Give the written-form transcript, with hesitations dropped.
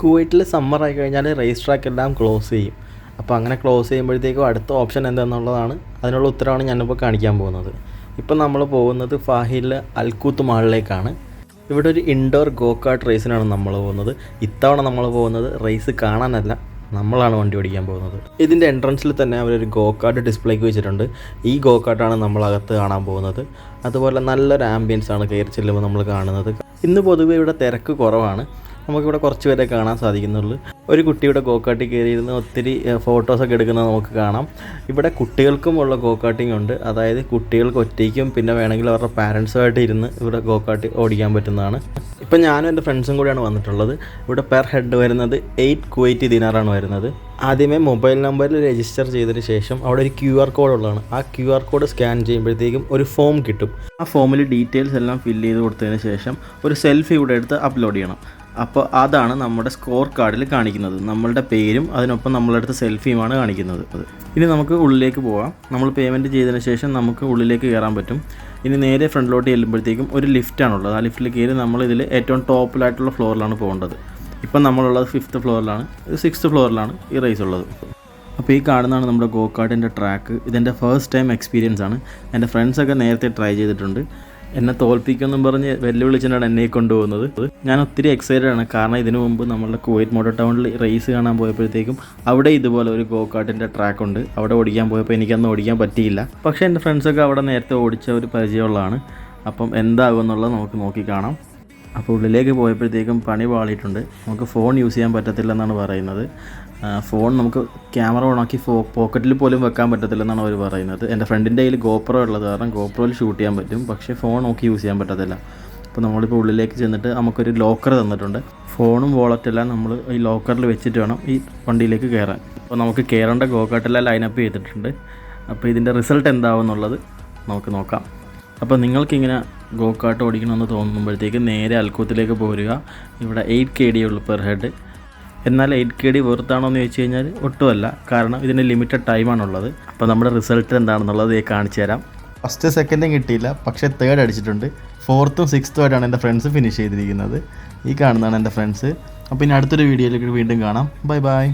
കുവൈറ്റിൽ സമ്മർ ആയി കഴിഞ്ഞാൽ റേസ് ട്രാക്ക് എല്ലാം ക്ലോസ് ചെയ്യും. അപ്പോൾ അങ്ങനെ ക്ലോസ് ചെയ്യുമ്പോഴത്തേക്കും അടുത്ത ഓപ്ഷൻ എന്താണെന്നുള്ളതാണ്, അതിനുള്ള ഉത്തരവാണ് ഞാനിപ്പോൾ കാണിക്കാൻ പോകുന്നത്. ഇപ്പം നമ്മൾ പോകുന്നത് ഫാഹിലിലെ അൽക്കൂത്ത് മാളിലേക്കാണ്. ഇവിടെ ഒരു ഇൻഡോർ ഗോ കാർട്ട് റേസിനാണ് നമ്മൾ പോകുന്നത്. ഇത്തവണ നമ്മൾ പോകുന്നത് റേസ് കാണാനല്ല, നമ്മളാണ് വണ്ടി ഓടിക്കാൻ പോകുന്നത്. ഇതിൻ്റെ എൻട്രൻസിൽ തന്നെ അവരൊരു ഗോ കാർട്ട് ഡിസ്പ്ലേക്ക് വെച്ചിട്ടുണ്ട്. ഈ ഗോ കാർട്ടാണ് നമ്മളകത്ത് കാണാൻ പോകുന്നത്. അതുപോലെ നല്ലൊരു ആംബിയൻസ് ആണ് കയറി ചെല്ലുമ്പോൾ നമ്മൾ കാണുന്നത്. ഇന്ന് പൊതുവെ ഇവിടെ തിരക്ക് കുറവാണ്, നമുക്കിവിടെ കുറച്ച് പേരെ കാണാൻ സാധിക്കുന്നുള്ളൂ. ഒരു കുട്ടിയുടെ ഗോ കാർട്ടിൽ കയറിയിരുന്ന് ഒത്തിരി ഫോട്ടോസൊക്കെ എടുക്കുന്നത് നമുക്ക് കാണാം. ഇവിടെ കുട്ടികൾക്കുമുള്ള ഗോ കാർട്ടിംഗ് ഉണ്ട്, അതായത് കുട്ടികൾക്ക് ഒറ്റയ്ക്കും പിന്നെ വേണമെങ്കിൽ അവരുടെ പാരൻസുമായിട്ട് ഇരുന്ന് ഇവിടെ ഗോ കാർട്ട് ഓടിക്കാൻ പറ്റുന്നതാണ്. ഇപ്പം ഞാനും എൻ്റെ ഫ്രണ്ട്സും കൂടിയാണ് വന്നിട്ടുള്ളത്. ഇവിടെ പെർ ഹെഡ് വരുന്നത് 8 കുവൈറ്റി ദിനാറാണ് വരുന്നത്. ആദ്യമേ മൊബൈൽ നമ്പറിൽ രജിസ്റ്റർ ചെയ്തതിന് ശേഷം അവിടെ ഒരു QR കോഡ് ഉള്ളതാണ്. ആ QR കോഡ് സ്കാൻ ചെയ്യുമ്പോഴത്തേക്കും ഒരു ഫോം കിട്ടും. ആ ഫോമിൽ ഡീറ്റെയിൽസ് എല്ലാം ഫില്ല് ചെയ്ത് കൊടുത്തതിന് ശേഷം ഒരു സെൽഫി ഇവിടെ എടുത്ത് അപ്ലോഡ് ചെയ്യണം. അപ്പോൾ അതാണ് നമ്മുടെ സ്കോർ കാർഡിൽ കാണിക്കുന്നത്. നമ്മളുടെ പേരും അതിനൊപ്പം നമ്മളെടുത്ത സെൽഫിയുമാണ് കാണിക്കുന്നത്. ഇനി നമുക്ക് ഉള്ളിലേക്ക് പോകാം. നമ്മൾ പേയ്മെൻറ്റ് ചെയ്തതിന് ശേഷം നമുക്ക് ഉള്ളിലേക്ക് കയറാൻ പറ്റും. ഇനി നേരെ ഫ്രണ്ടിലോട്ട് ചെല്ലുമ്പോഴത്തേക്കും ഒരു ലിഫ്റ്റാണുള്ളത്. ആ ലിഫ്റ്റിൽ കയറി നമ്മളിതിൽ ഏറ്റവും ടോപ്പിലായിട്ടുള്ള ഫ്ലോറിലാണ് പോകേണ്ടത്. ഇപ്പം നമ്മളുള്ളത് 5th ഫ്ലോറിലാണ്, 6th ഫ്ലോറിലാണ് ഈ റേസ് ഉള്ളത്. അപ്പോൾ ഈ കാണുന്നതാണ് നമ്മുടെ ഗോ കാർട്ടിൻ്റെ ട്രാക്ക്. ഇതെൻ്റെ ഫസ്റ്റ് ടൈം എക്സ്പീരിയൻസ് ആണ്. എൻ്റെ ഫ്രണ്ട്സൊക്കെ നേരത്തെ ട്രൈ ചെയ്തിട്ടുണ്ട്. എന്നെ തോൽപ്പിക്കുമെന്നും പറഞ്ഞ് വെല്ലുവിളിച്ചിട്ടാണ് എന്നെ കൊണ്ടുപോകുന്നത്. ഞാൻ ഒത്തിരി എക്സൈറ്റഡ് ആണ്, കാരണം ഇതിനു മുമ്പ് നമ്മളുടെ കുവൈറ്റ് മോട്ടോർ ടൗണിൽ റേസ് കാണാൻ പോയപ്പോഴത്തേക്കും അവിടെ ഇതുപോലെ ഒരു ഗോ കാർട്ടിൻ്റെ ട്രാക്ക് ഉണ്ട്. അവിടെ ഓടിക്കാൻ പോയപ്പോൾ എനിക്കന്ന് ഓടിക്കാൻ പറ്റിയില്ല. പക്ഷേ എൻ്റെ ഫ്രണ്ട്സൊക്കെ അവിടെ നേരത്തെ ഓടിച്ച ഒരു പരിചയമുള്ളതാണ്. അപ്പം എന്താകും എന്നുള്ളത് നമുക്ക് നോക്കി കാണാം. അപ്പോൾ ഉള്ളിലേക്ക് പോയപ്പോഴത്തേക്കും പണി പാളിയിട്ടുണ്ട്. നമുക്ക് ഫോൺ യൂസ് ചെയ്യാൻ പറ്റത്തില്ലെന്നാണ് പറയുന്നത്. ഫോൺ നമുക്ക് ക്യാമറ ഓണാക്കി പോക്കറ്റിൽ പോലും വെക്കാൻ പറ്റത്തില്ലെന്നാണ് അവർ പറയുന്നത്. എൻ്റെ ഫ്രണ്ടിൻ്റെ കയ്യിൽ ഗോപ്രോ ഉള്ളത് കാരണം ഗോപ്രോയിൽ ഷൂട്ട് ചെയ്യാൻ പറ്റും, പക്ഷേ ഫോൺ നോക്കി യൂസ് ചെയ്യാൻ പറ്റത്തില്ല. അപ്പോൾ നമ്മളിപ്പോൾ ഉള്ളിലേക്ക് ചെന്നിട്ട് നമുക്കൊരു ലോക്കർ തന്നിട്ടുണ്ട്. ഫോണും വാളറ്റെല്ലാം നമ്മൾ ഈ ലോക്കറിൽ വെച്ചിട്ട് വേണം ഈ വണ്ടിയിലേക്ക് കയറാൻ. അപ്പോൾ നമുക്ക് കയറേണ്ട ഗോ കാർട്ടെല്ലാം ലൈനപ്പ് ചെയ്തിട്ടുണ്ട്. അപ്പോൾ ഇതിൻ്റെ റിസൾട്ട് എന്താവും എന്നുള്ളത് നമുക്ക് നോക്കാം. അപ്പോൾ നിങ്ങൾക്കിങ്ങനെ ഗോ കാർട്ട് ഓടിക്കണമെന്ന് തോന്നുമ്പോഴത്തേക്ക് നേരെ അൽക്കൂത്തിലേക്ക് പോരുക. ഇവിടെ 8 KD ഉള്ളൂ പെർ ഹെഡ്. എന്നാൽ 8 KD വെറുത്താണോ എന്ന് ചോദിച്ചു കഴിഞ്ഞാൽ ഒട്ടുമല്ല, കാരണം ഇതിന് ലിമിറ്റഡ് ടൈമാണുള്ളത്. അപ്പോൾ നമ്മുടെ റിസൾട്ട് എന്താണെന്നുള്ളത് കാണിച്ചു തരാം. ഫസ്റ്റ് സെക്കൻഡും കിട്ടിയില്ല, പക്ഷേ 3rd അടിച്ചിട്ടുണ്ട്. 4th 6th ആയിട്ടാണ് എൻ്റെ ഫ്രണ്ട്സ് ഫിനിഷ് ചെയ്തിരിക്കുന്നത്. ഈ കാണുന്നതാണ് എൻ്റെ ഫ്രണ്ട്സ്. അപ്പോൾ ഇനി അടുത്തൊരു വീഡിയോയിലേക്ക് വീണ്ടും കാണാം. Bye bye.